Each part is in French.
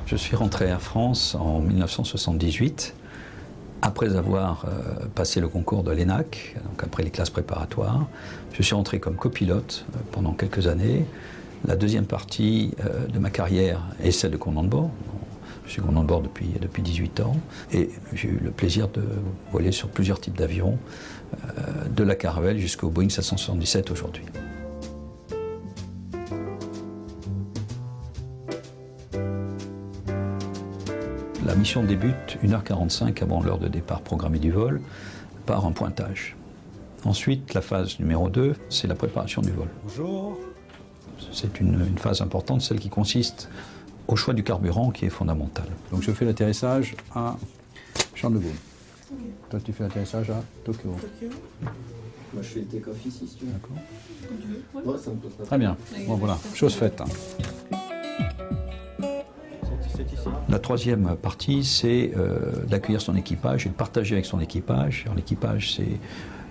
Je suis rentré à Air France en 1978, après avoir passé le concours de l'ENAC, donc après les classes préparatoires. Je suis rentré comme copilote pendant quelques années. La deuxième partie de ma carrière est celle de commandant de bord. Je suis commandant de bord depuis 18 ans et j'ai eu le plaisir de voler sur plusieurs types d'avions, de la Caravelle jusqu'au Boeing 777 aujourd'hui. La mission débute 1h45 avant l'heure de départ programmée du vol par un pointage. Ensuite, la phase numéro 2, c'est la préparation du vol. Bonjour. C'est une phase importante, celle qui consiste au choix du carburant qui est fondamental. Donc je fais l'atterrissage à Charles de Gaulle. Okay. Toi tu fais l'atterrissage à Tokyo. Moi je fais le take-off ici si tu veux. D'accord. Ouais, ça me pose pas. Très bien. Bon voilà, chose faite. La troisième partie, c'est d'accueillir son équipage et de partager avec son équipage. L'équipage, c'est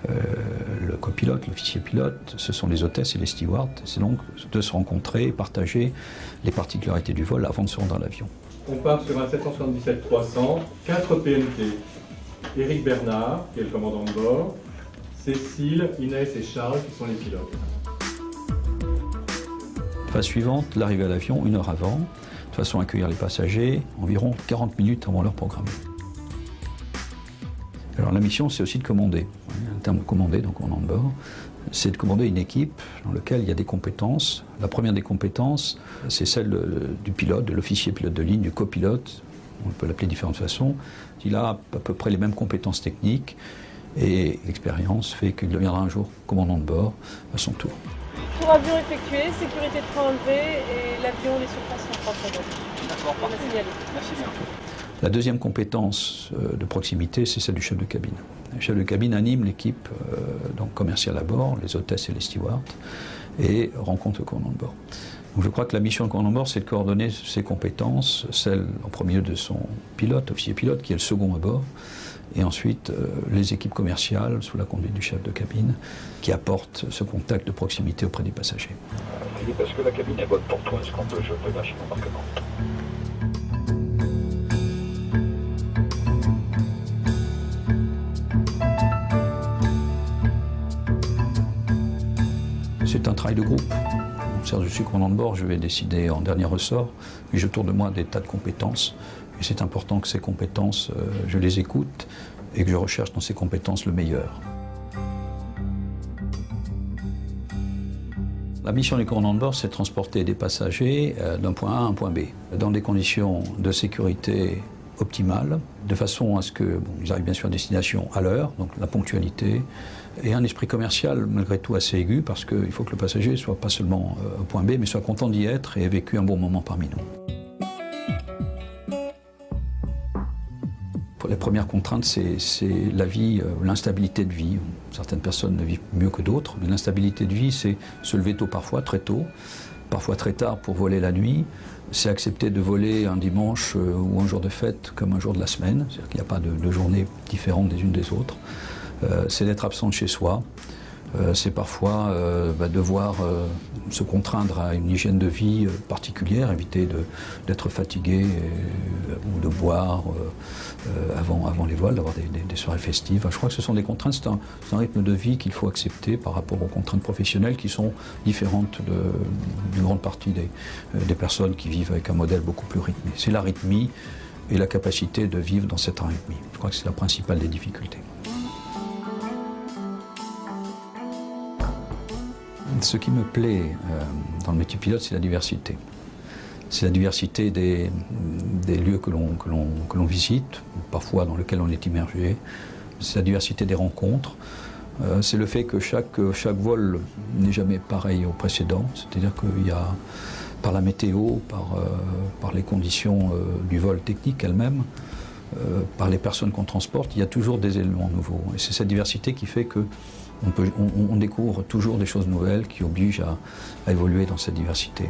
le copilote, l'officier pilote, ce sont les hôtesses et les stewards. C'est donc de se rencontrer et partager les particularités du vol avant de se rendre dans l'avion. On part sur un 777-300, 4 PNT. Éric Bernard, qui est le commandant de bord, Cécile, Inès et Charles, qui sont les pilotes. Phase suivante, l'arrivée à l'avion 1 heure avant, de façon à accueillir les passagers environ 40 minutes avant l'heure programmée. Alors la mission, c'est aussi de commander. Le terme de commander, donc commandant de bord, c'est de commander une équipe dans laquelle il y a des compétences. La première des compétences, c'est celle du pilote, de l'officier pilote de ligne, du copilote. On peut l'appeler de différentes façons. Il a à peu près les mêmes compétences techniques et l'expérience fait qu'il deviendra un jour commandant de bord à son tour. Tour avion effectué, sécurité de train enlevée et l'avion, les surfaces sont propres. D'accord, parfait. Merci bien. La deuxième compétence de proximité, c'est celle du chef de cabine. Le chef de cabine anime l'équipe donc commerciale à bord, les hôtesses et les stewards, et rencontre le commandant de bord. Donc je crois que la mission du commandant de bord, c'est de coordonner ses compétences, celles en premier lieu de son pilote, officier pilote, qui est le second à bord, et ensuite les équipes commerciales, sous la conduite du chef de cabine, qui apportent ce contact de proximité auprès des passagers. Parce que la cabine est bonne pour toi, est-ce qu'on peut jeter la machine d'embarquement ? C'est un travail de groupe. Certes, je suis commandant de bord, je vais décider en dernier ressort, mais j'ai autour de moi des tas de compétences. Et c'est important que ces compétences, je les écoute et que je recherche dans ces compétences le meilleur. La mission du commandant de bord, c'est de transporter des passagers d'un point A à un point B, dans des conditions de sécurité optimales, de façon à ce qu'ils arrivent bien sûr à destination à l'heure, donc la ponctualité, et un esprit commercial malgré tout assez aigu, parce qu'il faut que le passager soit pas seulement au point B, mais soit content d'y être et ait vécu un bon moment parmi nous. Pour les premières contraintes, c'est la vie, l'instabilité de vie. Certaines personnes ne vivent mieux que d'autres, mais l'instabilité de vie, c'est se lever tôt parfois, très tôt, parfois très tard pour voler la nuit. C'est accepter de voler un dimanche ou un jour de fête comme un jour de la semaine, c'est-à-dire qu'il n'y a pas de journées différentes des unes des autres. C'est d'être absent de chez soi, c'est parfois devoir se contraindre à une hygiène de vie particulière, éviter d'être fatigué ou de boire avant les vols, d'avoir des soirées festives. Enfin, je crois que ce sont des contraintes, c'est un rythme de vie qu'il faut accepter par rapport aux contraintes professionnelles qui sont différentes d'une grande partie des personnes qui vivent avec un modèle beaucoup plus rythmé. C'est l'arythmie et la capacité de vivre dans cette arythmie. Je crois que c'est la principale des difficultés. Ce qui me plaît dans le métier pilote, c'est la diversité. C'est la diversité des lieux que l'on visite, parfois dans lesquels on est immergé. C'est la diversité des rencontres. C'est le fait que chaque vol n'est jamais pareil au précédent. C'est-à-dire qu'il y a, par la météo, par les conditions du vol technique elles-mêmes, par les personnes qu'on transporte, il y a toujours des éléments nouveaux. Et c'est cette diversité qui fait que on découvre toujours des choses nouvelles qui obligent à évoluer dans cette diversité.